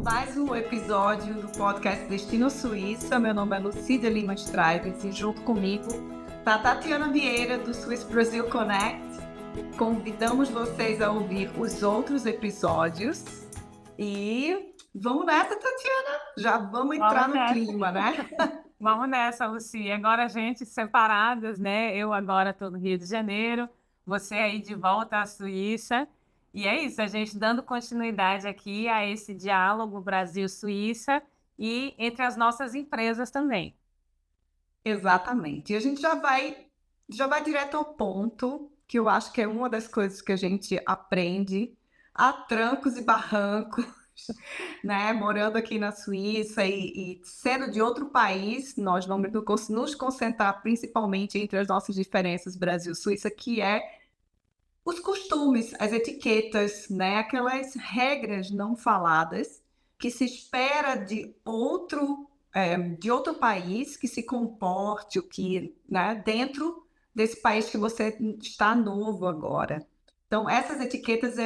Mais um episódio do podcast Destino Suíça. Meu nome é Lucília Lima Straives e junto comigo está a Tatiana Vieira do Swiss Brazil Connect. Convidamos vocês a ouvir os outros episódios e vamos nessa, Tatiana. Já vamos entrar no clima, né? Vamos nessa, Lucy. Agora a gente separadas, né? Eu agora estou no Rio de Janeiro, você aí de volta à Suíça. E é isso, a gente dando continuidade aqui a esse diálogo Brasil-Suíça e entre as nossas empresas também. Exatamente. E a gente já vai direto ao ponto, que eu acho que é uma das coisas que a gente aprende a trancos e barrancos, né? Morando aqui na Suíça e sendo de outro país, nós vamos nos concentrar principalmente entre as nossas diferenças Brasil-Suíça, que é os costumes, as etiquetas, né? Aquelas regras não faladas que se espera de outro país que se comporte, o que, né, dentro desse país que você está novo agora. Então, essas etiquetas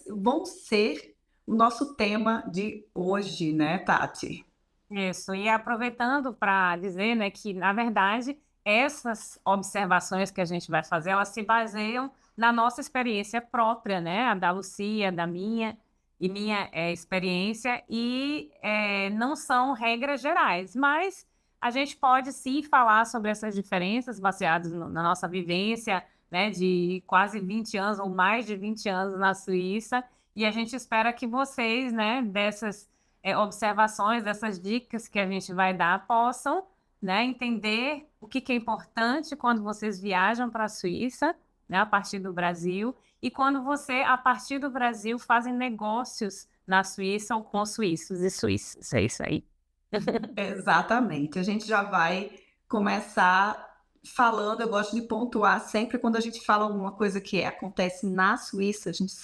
vão ser o nosso tema de hoje, né, Tati? Isso, e aproveitando para dizer, né, que, na verdade, essas observações que a gente vai fazer, elas se baseiam na nossa experiência própria, né, a da Lucia, da minha e minha experiência, e não são regras gerais, mas a gente pode sim falar sobre essas diferenças baseadas na nossa vivência, né, de quase 20 anos ou mais de 20 anos na Suíça, e a gente espera que vocês, né, dessas observações, dessas dicas que a gente vai dar, possam, né, entender o que é importante quando vocês viajam para a Suíça, né, a partir do Brasil, e quando você, a partir do Brasil, fazem negócios na Suíça ou com suíços e suíças. É isso aí. Exatamente. A gente já vai começar falando, eu gosto de pontuar sempre quando a gente fala alguma coisa que acontece na Suíça, a gente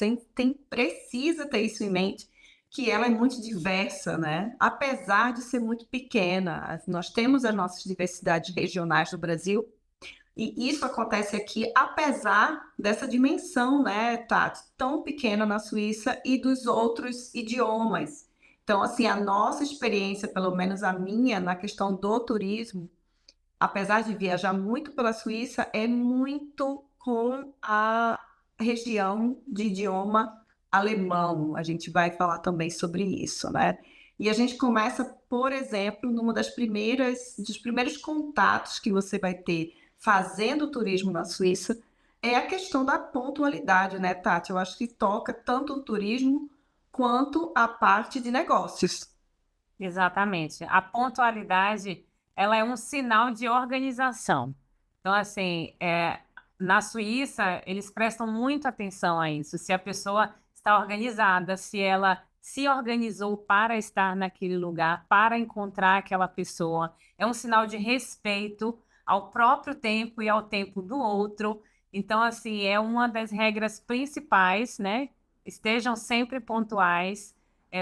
precisa ter isso em mente, que ela é muito diversa, né? Apesar de ser muito pequena, nós temos as nossas diversidades regionais do Brasil, e isso acontece aqui apesar dessa dimensão, né, Tati, tão pequena na Suíça e dos outros idiomas. Então, assim, a nossa experiência, pelo menos a minha, na questão do turismo, apesar de viajar muito pela Suíça, é muito com a região de idioma alemão. A gente vai falar também sobre isso, né? E a gente começa, por exemplo, dos primeiros contatos que você vai ter fazendo turismo na Suíça, é a questão da pontualidade, né, Tati? Eu acho que toca tanto o turismo quanto a parte de negócios. Exatamente. A pontualidade, ela é um sinal de organização. Então, assim, na Suíça, eles prestam muita atenção a isso. Se a pessoa está organizada, se ela se organizou para estar naquele lugar, para encontrar aquela pessoa, é um sinal de respeito ao próprio tempo e ao tempo do outro. Então, assim, é uma das regras principais, né? Estejam sempre pontuais,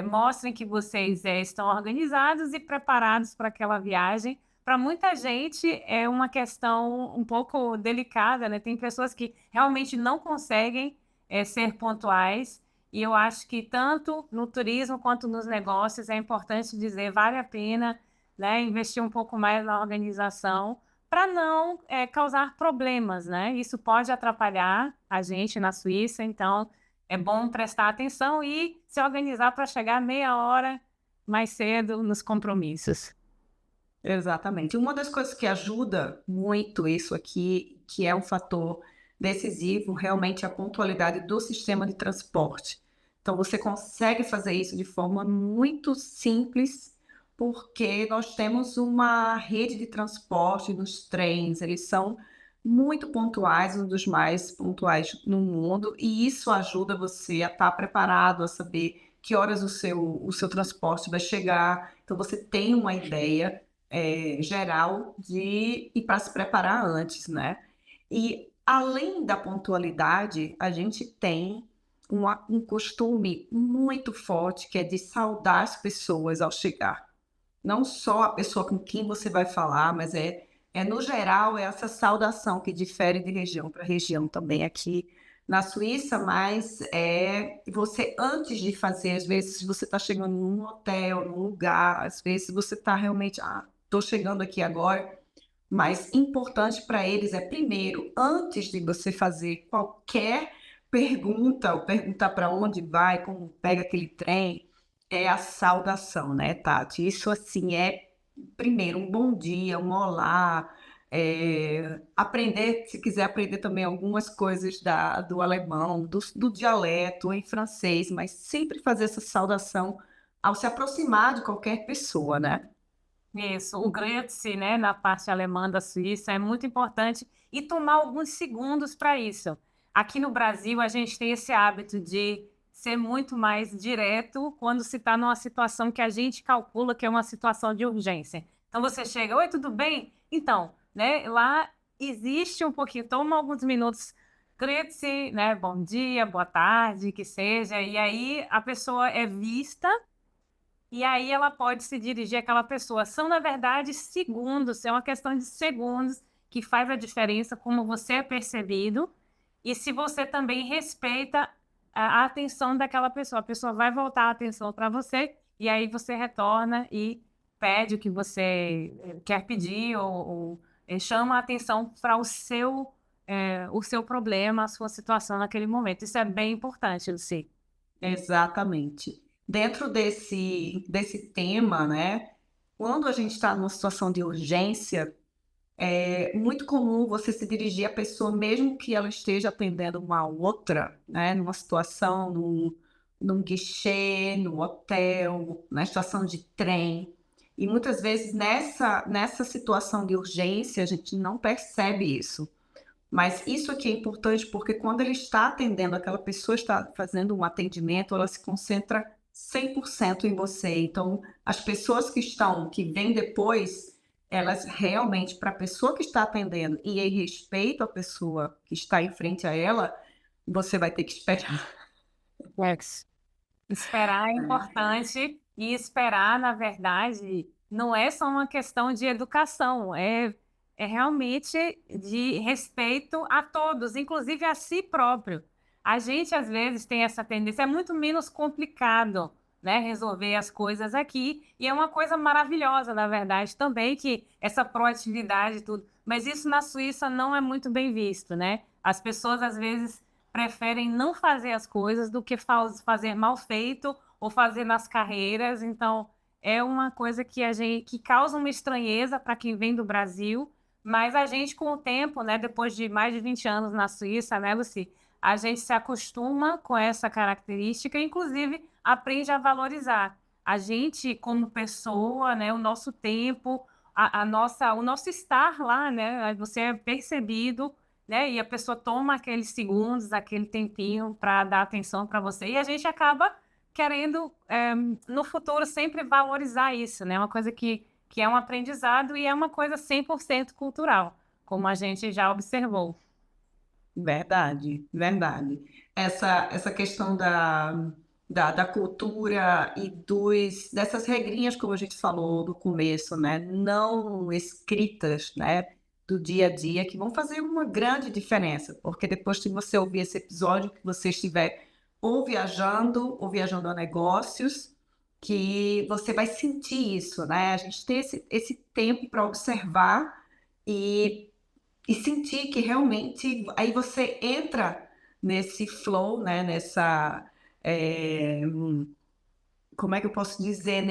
mostrem que vocês estão organizados e preparados para aquela viagem. Para muita gente é uma questão um pouco delicada, né? Tem pessoas que realmente não conseguem ser pontuais, e eu acho que tanto no turismo quanto nos negócios é importante dizer, vale a pena, né, investir um pouco mais na organização para não causar problemas, né? Isso pode atrapalhar a gente na Suíça, então é bom prestar atenção e se organizar para chegar meia hora mais cedo nos compromissos. Exatamente. Uma das coisas que ajuda muito isso aqui, que é um fator decisivo, realmente é a pontualidade do sistema de transporte. Então, você consegue fazer isso de forma muito simples, porque nós temos uma rede de transporte nos trens, eles são muito pontuais, um dos mais pontuais no mundo, e isso ajuda você a estar preparado, a saber que horas o seu transporte vai chegar. Então, você tem uma ideia geral e para se preparar antes, né? E além da pontualidade, a gente tem um costume muito forte que é de saudar as pessoas ao chegar. Não só a pessoa com quem você vai falar, mas no geral, é essa saudação que difere de região para região também aqui na Suíça, mas você, antes de fazer, às vezes você está chegando num hotel, num lugar, às vezes você está realmente, estou chegando aqui agora, mas importante para eles é, primeiro, antes de você fazer qualquer pergunta, ou perguntar para onde vai, como pega aquele trem, é a saudação, né, Tati? Isso, assim, é, primeiro, um bom dia, um olá, aprender, se quiser aprender também algumas coisas do alemão, do dialeto, em francês, mas sempre fazer essa saudação ao se aproximar de qualquer pessoa, né? Isso, o Grüezi, né, na parte alemã da Suíça, é muito importante e tomar alguns segundos para isso. Aqui no Brasil, a gente tem esse hábito de ser muito mais direto quando se está numa situação que a gente calcula que é uma situação de urgência. Então você chega, oi, tudo bem? Então, né, lá existe um pouquinho, toma alguns minutos, Grüezi, né, bom dia, boa tarde, que seja, e aí a pessoa é vista e aí ela pode se dirigir àquela pessoa. São, na verdade, segundos, é uma questão de segundos que faz a diferença como você é percebido e se você também respeita a atenção daquela pessoa. A pessoa vai voltar a atenção para você e aí você retorna e pede o que você quer pedir ou chama a atenção para o seu problema, a sua situação naquele momento. Isso é bem importante, Lucy. Exatamente. Dentro desse tema, né? Quando a gente está numa situação de urgência, é muito comum você se dirigir à pessoa, mesmo que ela esteja atendendo uma outra, né? Numa situação, num guichê, no hotel, na estação de trem. E muitas vezes nessa situação de urgência, a gente não percebe isso. Mas isso aqui é importante porque quando ele está atendendo, aquela pessoa está fazendo um atendimento, ela se concentra 100% em você. Então, as pessoas que vêm depois, elas realmente, para a pessoa que está atendendo e em respeito à pessoa que está em frente a ela, você vai ter que esperar. Yes. Esperar é importante e esperar, na verdade, não é só uma questão de educação, é realmente de respeito a todos, inclusive a si próprio. A gente, às vezes, tem essa tendência, é muito menos complicado, né, resolver as coisas aqui, e é uma coisa maravilhosa, na verdade, também, que essa proatividade e tudo. Mas isso na Suíça não é muito bem visto, né? As pessoas, às vezes, preferem não fazer as coisas do que fazer mal feito ou fazer nas carreiras. Então, é uma coisa que a gente que causa uma estranheza para quem vem do Brasil, mas a gente com o tempo, né, depois de mais de 20 anos na Suíça, né, Lucy, a gente se acostuma com essa característica, e, inclusive aprende a valorizar. A gente, como pessoa, né, o nosso tempo, o nosso estar lá, né, você é percebido, né? E a pessoa toma aqueles segundos, aquele tempinho para dar atenção para você. E a gente acaba querendo, no futuro, sempre valorizar isso, né? Uma coisa que é um aprendizado e é uma coisa 100% cultural, como a gente já observou. Verdade, verdade. Essa questão da cultura e dessas regrinhas, como a gente falou no começo, né? Não escritas, né? Do dia a dia, que vão fazer uma grande diferença, porque depois que você ouvir esse episódio, que você estiver ou viajando a negócios, que você vai sentir isso, né? A gente tem esse tempo para observar e sentir que realmente aí você entra nesse flow, né? É, como é que eu posso dizer?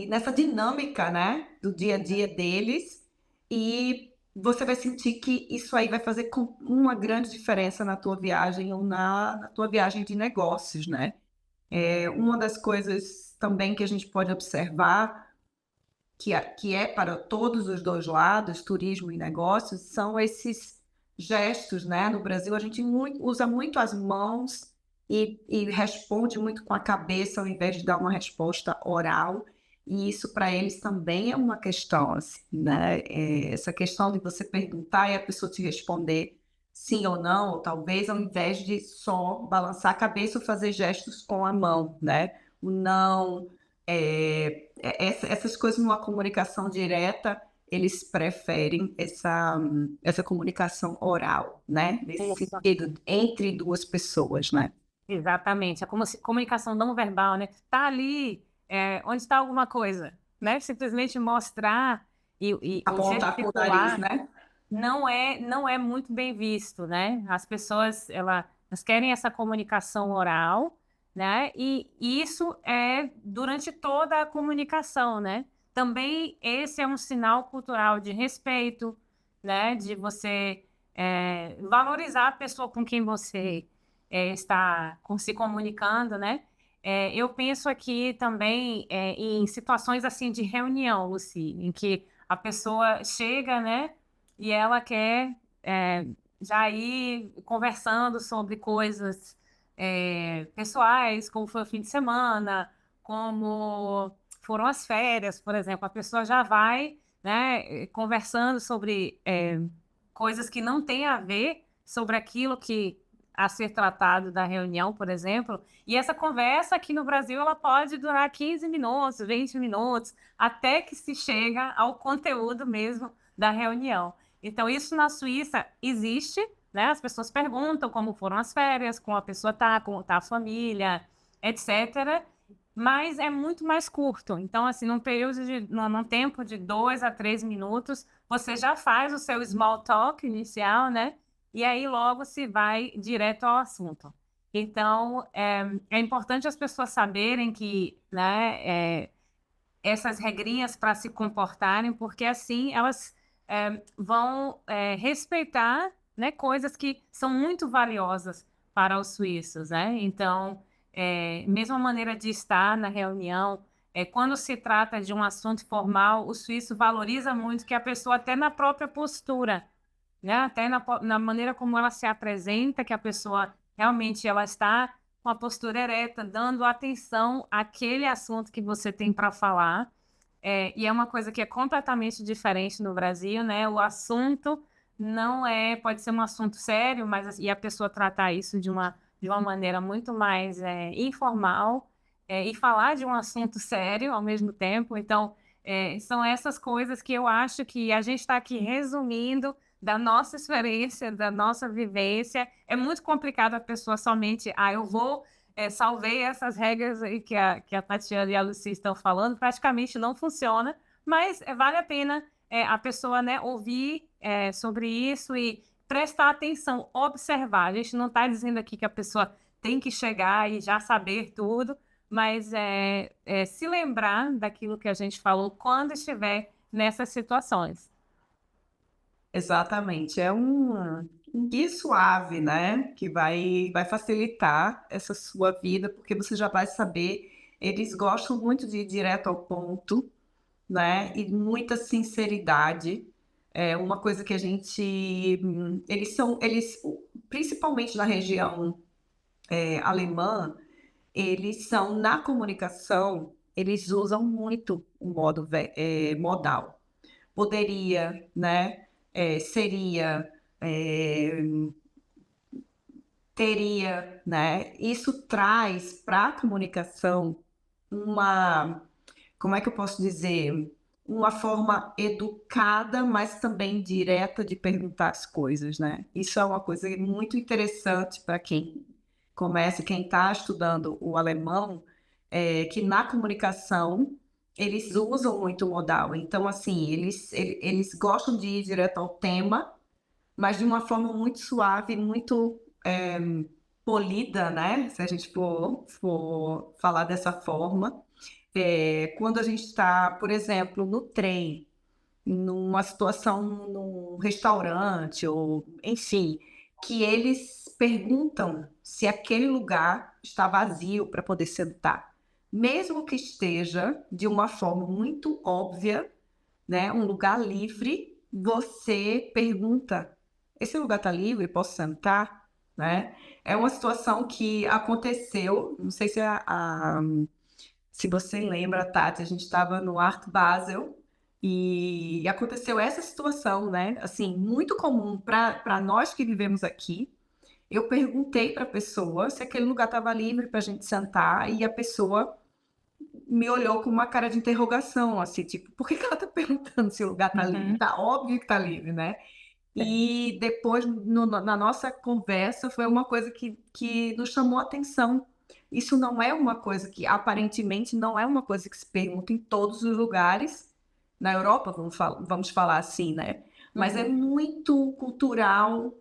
Nessa dinâmica, né? Do dia a dia deles e você vai sentir que isso aí vai fazer uma grande diferença na tua viagem ou na tua viagem de negócios, né? Uma das coisas também que a gente pode observar que é para todos os dois lados, turismo e negócios, são esses gestos, né? No Brasil, a gente usa muito as mãos e responde muito com a cabeça ao invés de dar uma resposta oral. E isso para eles também é uma questão, assim, né? Essa questão de você perguntar e a pessoa te responder sim ou não, ou talvez ao invés de só balançar a cabeça ou fazer gestos com a mão, né? O não, essas coisas numa comunicação direta, eles preferem essa comunicação oral, né? Nesse Isso. sentido, entre duas pessoas, né? Exatamente, a comunicação não verbal, né? Tá ali, onde está alguma coisa, né? Simplesmente mostrar e Apontar com o nariz, gesticular né? não é muito bem visto, né? As pessoas, elas querem essa comunicação oral, né? E isso é durante toda a comunicação, né? Também esse é um sinal cultural de respeito, né? De você valorizar a pessoa com quem você está se comunicando, né? Eu penso aqui também em situações assim de reunião, Lucy, em que a pessoa chega, né? E ela quer já ir conversando sobre coisas pessoais, como foi o fim de semana, como foram as férias, por exemplo. A pessoa já vai, né, conversando sobre coisas que não têm a ver sobre aquilo que a ser tratado da reunião, por exemplo. E essa conversa aqui no Brasil, ela pode durar 15 minutos, 20 minutos, até que se chega ao conteúdo mesmo da reunião. Então, isso na Suíça existe, né? As pessoas perguntam como foram as férias, como a pessoa está, como está a família, etc. Mas é muito mais curto. Então, assim, num tempo de 2 a 3 minutos, você já faz o seu small talk inicial, né? E aí logo se vai direto ao assunto. Então, é importante as pessoas saberem que, né, essas regrinhas para se comportarem, porque assim elas vão respeitar, né, coisas que são muito valiosas para os suíços, né? Então, mesma maneira de estar na reunião, quando se trata de um assunto formal, o suíço valoriza muito que a pessoa, até na própria postura, né, até na maneira como ela se apresenta, que a pessoa realmente ela está com a postura ereta, dando atenção àquele assunto que você tem para falar. E é uma coisa que é completamente diferente no Brasil, né? O assunto não pode ser um assunto sério, mas e a pessoa tratar isso de uma maneira muito mais informal, e falar de um assunto sério ao mesmo tempo. Então, são essas coisas que eu acho que a gente está aqui resumindo da nossa experiência, da nossa vivência. É muito complicado a pessoa somente, eu vou salvei essas regras aí que a Tatiana e a Lucy estão falando, praticamente não funciona, mas vale a pena a pessoa, né, ouvir sobre isso e prestar atenção, observar. A gente não está dizendo aqui que a pessoa tem que chegar e já saber tudo, mas se lembrar daquilo que a gente falou quando estiver nessas situações. Exatamente. É um guia suave, né? Que vai facilitar essa sua vida, porque você já vai saber. Eles gostam muito de ir direto ao ponto, né? E muita sinceridade. É uma coisa que a gente. Eles, principalmente na região alemã, eles são, na comunicação, eles usam muito o modo modal. Poderia, né? Seria, é, teria, né? Isso traz para a comunicação uma, como é que eu posso dizer? Uma forma educada, mas também direta de perguntar as coisas, né? Isso é uma coisa muito interessante para quem começa, quem está estudando o alemão, que na comunicação eles usam muito o modal. Então, assim, eles gostam de ir direto ao tema, mas de uma forma muito suave, muito polida, né? Se a gente for falar dessa forma. Quando a gente está, por exemplo, no trem, numa situação num restaurante, ou enfim, que eles perguntam se aquele lugar está vazio para poder sentar. Mesmo que esteja de uma forma muito óbvia, né, um lugar livre, você pergunta: esse lugar está livre? Posso sentar? Né? É uma situação que aconteceu, não sei se você lembra, Tati, a gente estava no Art Basel e aconteceu essa situação, né? Assim, muito comum para nós que vivemos aqui. Eu perguntei para a pessoa se aquele lugar estava livre para a gente sentar e a pessoa me olhou com uma cara de interrogação, assim, tipo, por que que ela tá perguntando se o lugar tá livre? Uhum. Tá óbvio que tá livre, né? E depois, na nossa conversa, foi uma coisa que nos chamou a atenção. Isso não é uma coisa que, aparentemente, não é uma coisa que se pergunta em todos os lugares. Na Europa, vamos falar assim, né? Mas é Uhum. muito cultural,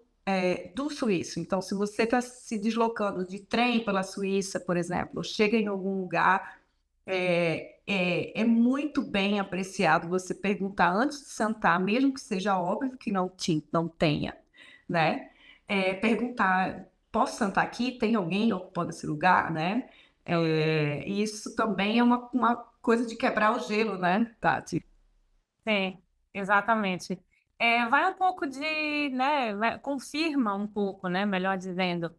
do suíço. Então, se você está se deslocando de trem pela Suíça, por exemplo, chega em algum lugar, é muito bem apreciado você perguntar antes de sentar, mesmo que seja óbvio que não tenha, né? Perguntar, posso sentar aqui? Tem alguém ocupando esse lugar, né? Isso também é uma coisa de quebrar o gelo, né, Tati? Sim, exatamente. Vai um pouco de, né, confirma um pouco, né, melhor dizendo,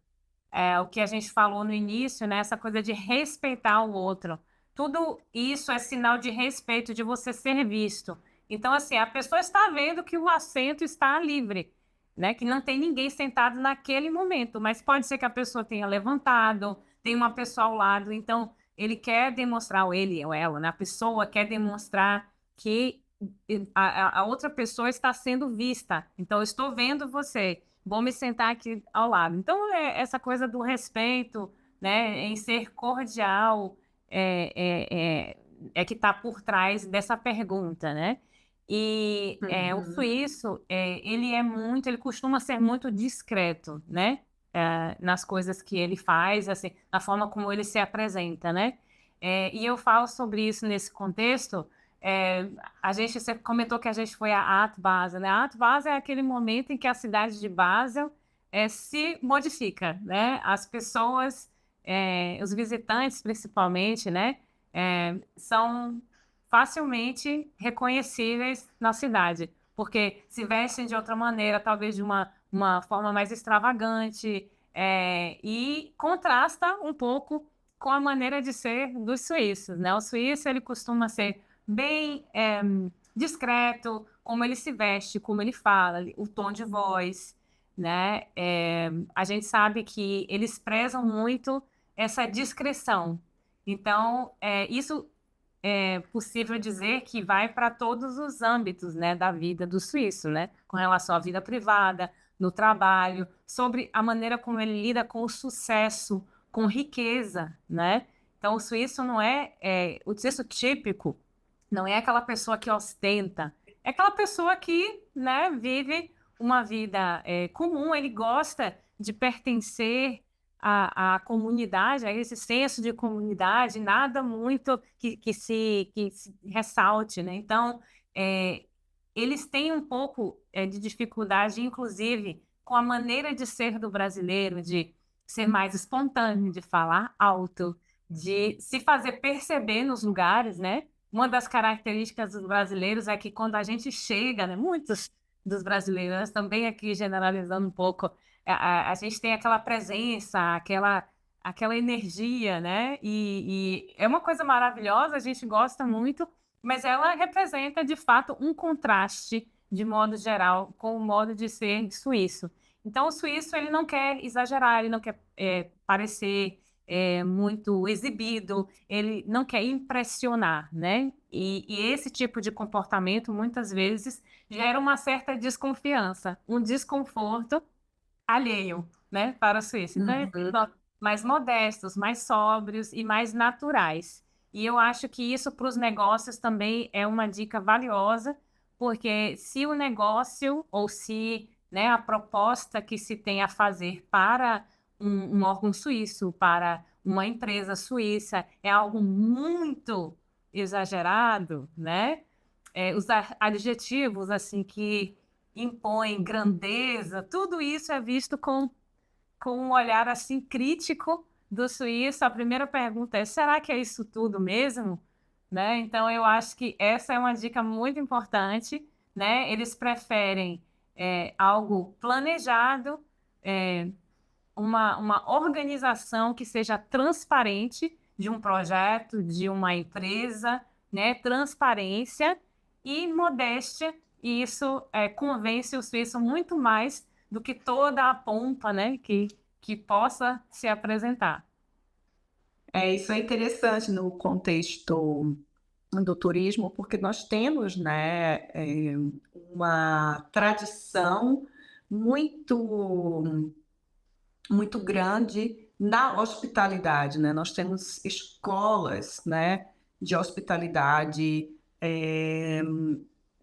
o que a gente falou no início, né, essa coisa de respeitar o outro. Tudo isso é sinal de respeito, de você ser visto. Então, assim, a pessoa está vendo que o assento está livre, né, que não tem ninguém sentado naquele momento, mas pode ser que a pessoa tenha levantado, tem uma pessoa ao lado, então ele quer demonstrar, ou ele ou ela, né, a pessoa quer demonstrar que a outra pessoa está sendo vista. Então, eu estou vendo você, vou me sentar aqui ao lado. Então, essa coisa do respeito, né, em ser cordial, que está por trás dessa pergunta, né? E o Uhum. suíço, ele costuma ser muito discreto, né? Nas coisas que ele faz, assim, na forma como ele se apresenta, né? E eu falo sobre isso nesse contexto. é, você comentou que a gente foi a Art Basel, né? A Art Basel é aquele momento em que a cidade de Basel se modifica, né? As pessoas, os visitantes principalmente, né? São facilmente reconhecíveis na cidade, porque se vestem de outra maneira, talvez de uma forma mais extravagante, e contrasta um pouco com a maneira de ser dos suíços, né? O suíço, ele costuma ser bem discreto, como ele se veste, como ele fala, o tom de voz, né? A gente sabe que eles prezam muito essa discrição. Então, isso é possível dizer que vai para todos os âmbitos, né, da vida do suíço, né? Com relação à vida privada, no trabalho, sobre a maneira como ele lida com o sucesso, com riqueza, né? Então, o suíço não o suíço típico não é aquela pessoa que ostenta, é aquela pessoa que, né, vive uma vida comum, ele gosta de pertencer à comunidade, a esse senso de comunidade, nada muito que se ressalte, né? Então, eles têm um pouco de dificuldade, inclusive, com a maneira de ser do brasileiro, de ser mais espontâneo, de falar alto, de se fazer perceber nos lugares, né? Uma das características dos brasileiros é que quando a gente chega, né, muitos dos brasileiros, também aqui generalizando um pouco, a gente tem aquela presença, aquela energia, né? E é uma coisa maravilhosa, a gente gosta muito, mas ela representa, de fato, um contraste, de modo geral, com o modo de ser suíço. Então, o suíço, ele não quer exagerar, ele não quer parecer muito exibido, ele não quer impressionar, né? E esse tipo de comportamento, muitas vezes, gera uma certa desconfiança, um desconforto alheio, né, para o suíço. Então, eles Uhum. são mais modestos, mais sóbrios e mais naturais. E eu acho que isso para os negócios também é uma dica valiosa, porque se o negócio ou se, né, a proposta que se tem a fazer para um órgão suíço, para uma empresa suíça, é algo muito exagerado, né? Usar adjetivos assim que impõem grandeza, tudo isso é visto com um olhar assim crítico do suíço. A primeira pergunta é: será que é isso tudo mesmo? Né? Então eu acho que essa é uma dica muito importante, né? Eles preferem algo planejado, é, uma organização que seja transparente de um projeto, de uma empresa, né? Transparência e modéstia, e isso convence o suíço muito mais do que toda a pompa, né? Que possa se apresentar. Isso é interessante no contexto do turismo, porque nós temos, né, uma tradição muito muito grande na hospitalidade, né? Nós temos escolas, né, de hospitalidade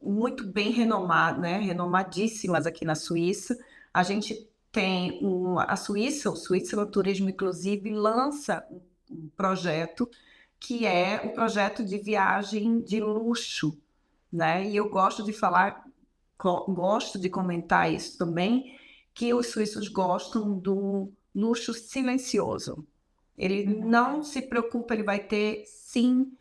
muito bem renomadas, né, renomadíssimas aqui na Suíça. A gente tem a Suíça, o Switzerland Turismo, inclusive, lança um projeto que é o projeto de viagem de luxo, né? E eu gosto de falar, gosto de comentar isso também, que os suíços gostam do luxo silencioso. Ele não se preocupa, ele vai ter sim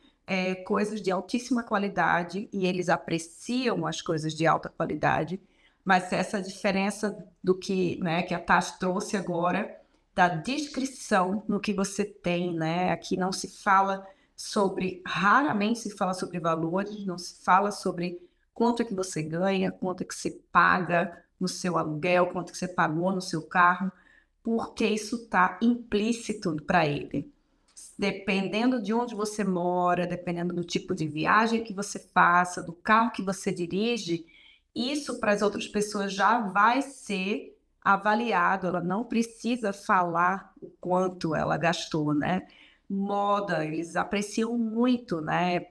coisas de altíssima qualidade e eles apreciam as coisas de alta qualidade, mas essa diferença do que, né, que a Tati trouxe agora, da descrição no que você tem, né? Aqui não se fala sobre, raramente se fala sobre valores, não se fala sobre quanto é que você ganha, quanto é que você paga no seu aluguel, quanto é que você pagou no seu carro, porque isso está implícito para ele. Dependendo de onde você mora, dependendo do tipo de viagem que você faça, do carro que você dirige, isso para as outras pessoas já vai ser avaliado. Ela não precisa falar o quanto ela gastou, né? Moda, eles apreciam muito, né?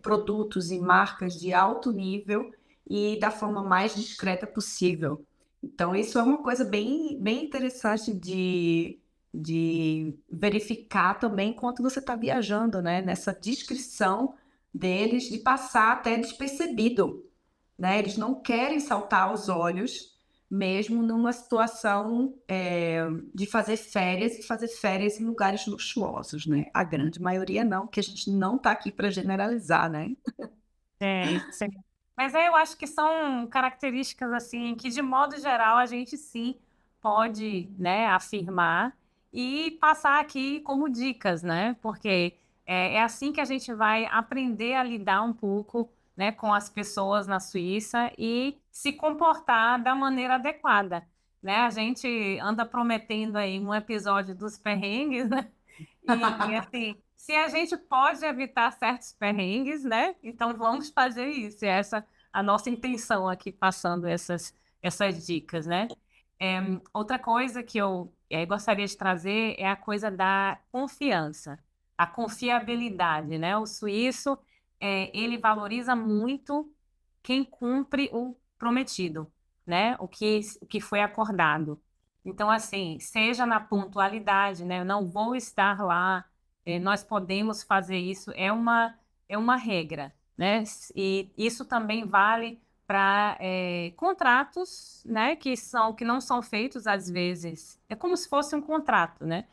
Produtos e marcas de alto nível e da forma mais discreta possível. Então, isso é uma coisa bem interessante de verificar também enquanto você está viajando, né? Nessa descrição deles, de passar até despercebido, né? Eles não querem saltar aos olhos, mesmo numa situação de fazer férias e fazer férias em lugares luxuosos, né? A grande maioria não, que a gente não está aqui para generalizar, né? Isso. Mas eu acho que são características assim que, de modo geral, a gente sim pode, né, afirmar e passar aqui como dicas, né? Porque é assim que a gente vai aprender a lidar um pouco, né, com as pessoas na Suíça e se comportar da maneira adequada, né? A gente anda prometendo aí um episódio dos perrengues, né? E assim, se a gente pode evitar certos perrengues, né? Então vamos fazer isso. É essa a nossa intenção aqui passando essas dicas, né? Outra coisa que eu gostaria de trazer é a coisa da confiança, a confiabilidade, né? O suíço, ele valoriza muito quem cumpre o prometido, né? O que foi acordado. Então, assim, seja na pontualidade, né? Eu não vou estar lá, nós podemos fazer isso, é uma regra, né? E isso também vale para contratos, né? Que não são feitos às vezes. É como se fosse um contrato, né?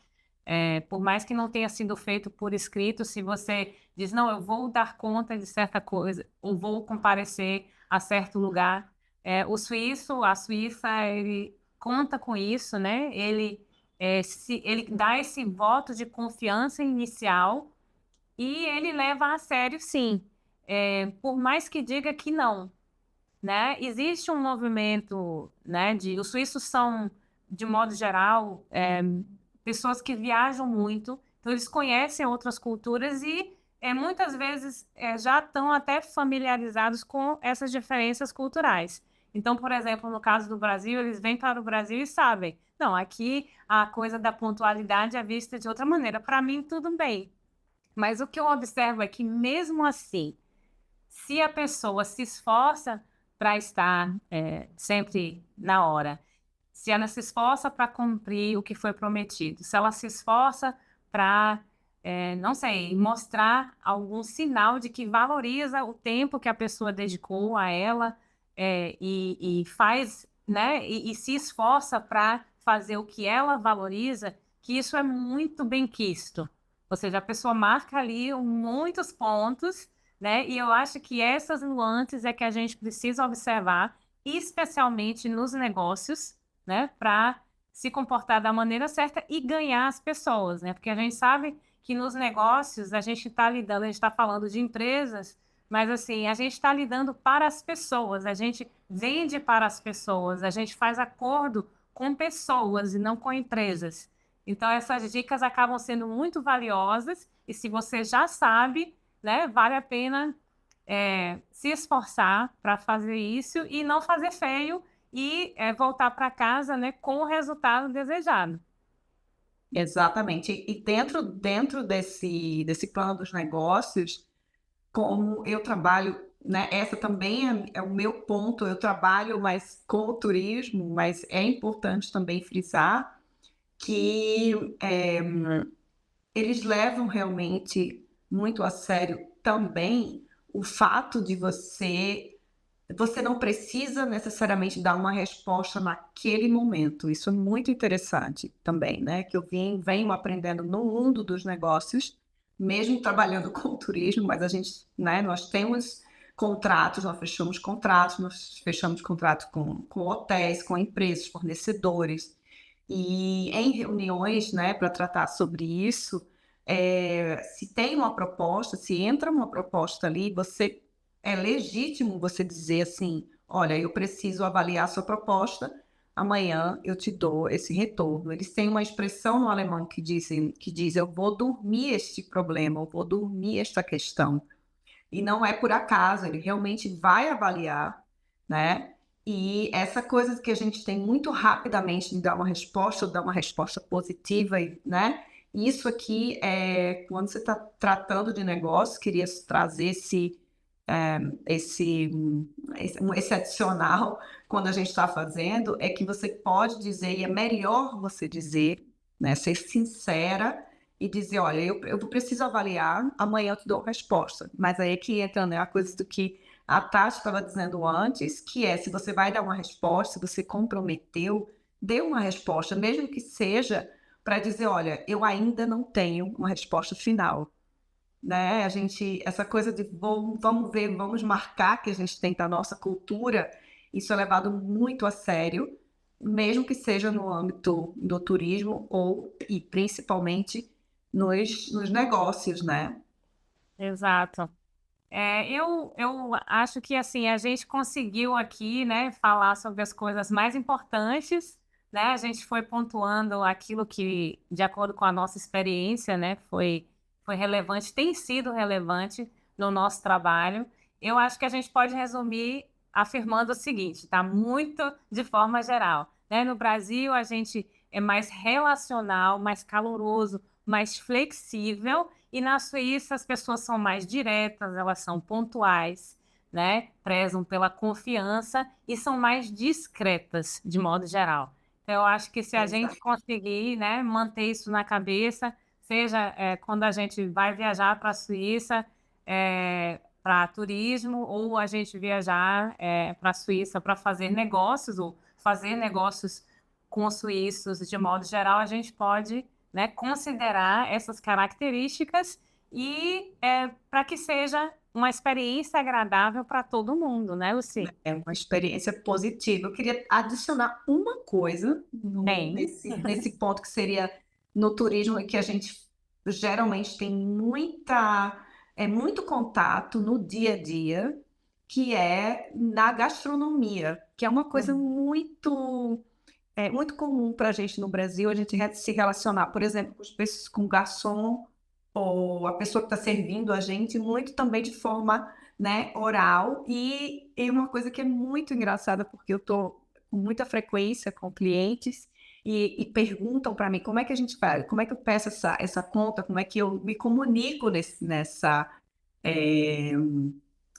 Por mais que não tenha sido feito por escrito, se você diz, não, eu vou dar conta de certa coisa, ou vou comparecer a certo lugar, a Suíça, ele conta com isso, né? Ele dá esse voto de confiança inicial e ele leva a sério, sim. Por mais que diga que não, né? Existe um movimento, né? Os suíços são, de modo geral, pessoas que viajam muito, então eles conhecem outras culturas e muitas vezes já estão até familiarizados com essas diferenças culturais. Então, por exemplo, no caso do Brasil, eles vêm para o Brasil e sabem, não, aqui a coisa da pontualidade é vista de outra maneira. Para mim, tudo bem. Mas o que eu observo é que, mesmo assim, se a pessoa se esforça para estar sempre na hora, se ela se esforça para cumprir o que foi prometido, se ela se esforça para, não sei, mostrar algum sinal de que valoriza o tempo que a pessoa dedicou a ela, e faz, né, e se esforça para fazer o que ela valoriza, que isso é muito bem quisto. Ou seja, a pessoa marca ali muitos pontos, né? E eu acho que essas nuances é que a gente precisa observar, especialmente nos negócios, né? Para se comportar da maneira certa e ganhar as pessoas, né? Porque a gente sabe que nos negócios a gente está lidando, a gente está falando de empresas, mas assim, a gente está lidando para as pessoas, a gente vende para as pessoas, a gente faz acordo com pessoas e não com empresas. Então, essas dicas acabam sendo muito valiosas e se você já sabe, né, vale a pena se esforçar para fazer isso e não fazer feio e voltar para casa, né, com o resultado desejado. Exatamente. E dentro desse plano dos negócios, como eu trabalho, né, essa também é o meu ponto, eu trabalho mais com o turismo, mas é importante também frisar que eles levam realmente muito a sério também o fato de você não precisa necessariamente dar uma resposta naquele momento. Isso é muito interessante também, né? Que eu venho aprendendo no mundo dos negócios, mesmo trabalhando com o turismo, mas a gente, né? Nós temos contratos, nós fechamos contratos com hotéis, com empresas, fornecedores, e em reuniões, né, para tratar sobre isso, se tem uma proposta, se entra uma proposta ali, é legítimo você dizer assim: olha, eu preciso avaliar a sua proposta, amanhã eu te dou esse retorno. Eles têm uma expressão no alemão que diz: eu vou dormir este problema, eu vou dormir esta questão. E não é por acaso, ele realmente vai avaliar, né? E essa coisa que a gente tem muito rapidamente de dar uma resposta positiva, né? Isso aqui quando você está tratando de negócio, queria trazer esse adicional quando a gente está fazendo, é que você pode dizer, e é melhor você dizer, né? Ser sincera e dizer, olha, eu preciso avaliar, amanhã eu te dou a resposta. Mas aí é que entra, né, a coisa do que a Tati estava dizendo antes, que é, se você vai dar uma resposta, se você comprometeu, dê uma resposta, mesmo que seja para dizer, olha, eu ainda não tenho uma resposta final, né? Essa coisa de vamos ver, vamos marcar que a gente tem da nossa cultura, isso é levado muito a sério, mesmo que seja no âmbito do turismo e principalmente nos negócios, né? Exato. Eu acho que assim a gente conseguiu aqui, né, falar sobre as coisas mais importantes, né? A gente foi pontuando aquilo que, de acordo com a nossa experiência, né, foi relevante, tem sido relevante no nosso trabalho. Eu acho que a gente pode resumir afirmando o seguinte, tá? Muito de forma geral, né? No Brasil a gente é mais relacional, mais caloroso, mais flexível. E na Suíça as pessoas são mais diretas, elas são pontuais, né? Prezam pela confiança e são mais discretas, de modo geral. Então, eu acho que se a gente Exato. conseguir, né, manter isso na cabeça, seja quando a gente vai viajar para a Suíça para turismo, ou a gente viajar para a Suíça para fazer negócios, ou fazer negócios com os suíços, de modo geral, a gente pode, né, considerar essas características e para que seja uma experiência agradável para todo mundo, né, Luci? É uma experiência positiva. Eu queria adicionar uma coisa Bem, nesse ponto que seria no turismo, e que a gente geralmente tem muito contato no dia a dia, que é na gastronomia, que é uma coisa muito comum para a gente no Brasil, a gente se relacionar, por exemplo, com o garçom ou a pessoa que está servindo a gente, muito também de forma, né, oral. E uma coisa que é muito engraçada, porque eu estou com muita frequência com clientes e perguntam para mim como é que a gente faz, como é que eu peço essa conta, como é que eu me comunico é,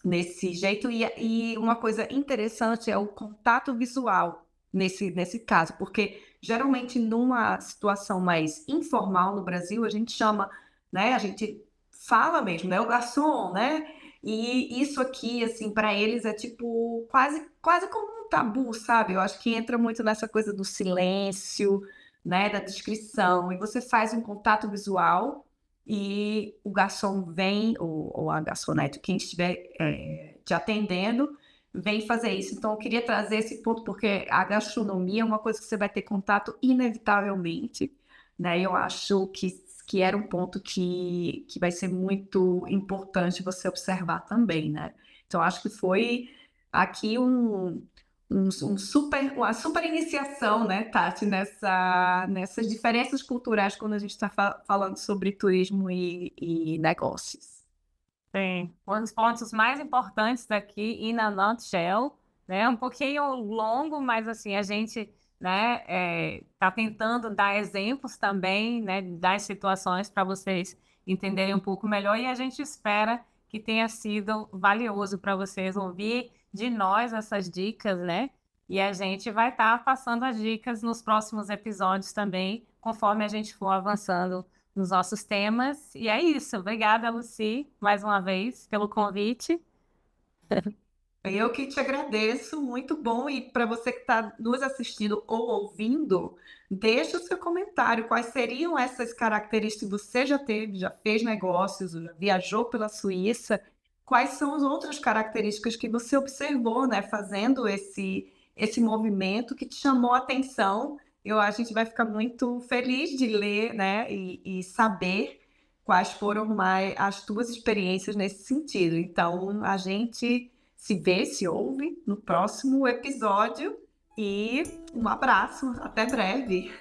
nesse jeito. E uma coisa interessante é o contato visual nesse caso, porque geralmente numa situação mais informal no Brasil, a gente chama, né, a gente fala mesmo, né, o garçom, né? E isso aqui, assim, para eles é tipo quase como um tabu, sabe? Eu acho que entra muito nessa coisa do silêncio, né, da descrição, e você faz um contato visual e o garçom vem, ou a garçonete, quem estiver te atendendo, vem fazer isso. Então, eu queria trazer esse ponto, porque a gastronomia é uma coisa que você vai ter contato inevitavelmente, né? Eu acho que era um ponto que vai ser muito importante você observar também, né? Então, acho que foi aqui uma super iniciação, né, Tati, nessas diferenças culturais quando a gente está falando sobre turismo e negócios. Sim, um dos pontos mais importantes daqui, e na nutshell, né, um pouquinho longo, mas assim, a gente, né, tá tentando dar exemplos também, né, das situações para vocês entenderem um pouco melhor, e a gente espera que tenha sido valioso para vocês ouvir de nós essas dicas, né, e a gente vai estar passando as dicas nos próximos episódios também, conforme a gente for avançando nos nossos temas. E é isso. Obrigada, Lucy, mais uma vez, pelo convite. Eu que te agradeço, muito bom. E para você que está nos assistindo ou ouvindo, deixa o seu comentário. Quais seriam essas características que você já teve, já fez negócios, já viajou pela Suíça? Quais são as outras características que você observou, né, fazendo esse movimento que te chamou a atenção? A gente vai ficar muito feliz de ler, né, e saber quais foram as tuas experiências nesse sentido. Então, a gente se vê, se ouve no próximo episódio e um abraço, até breve.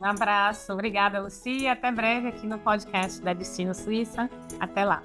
Um abraço. Obrigada, Lucy. Até breve aqui no podcast da Destino Suíça. Até lá.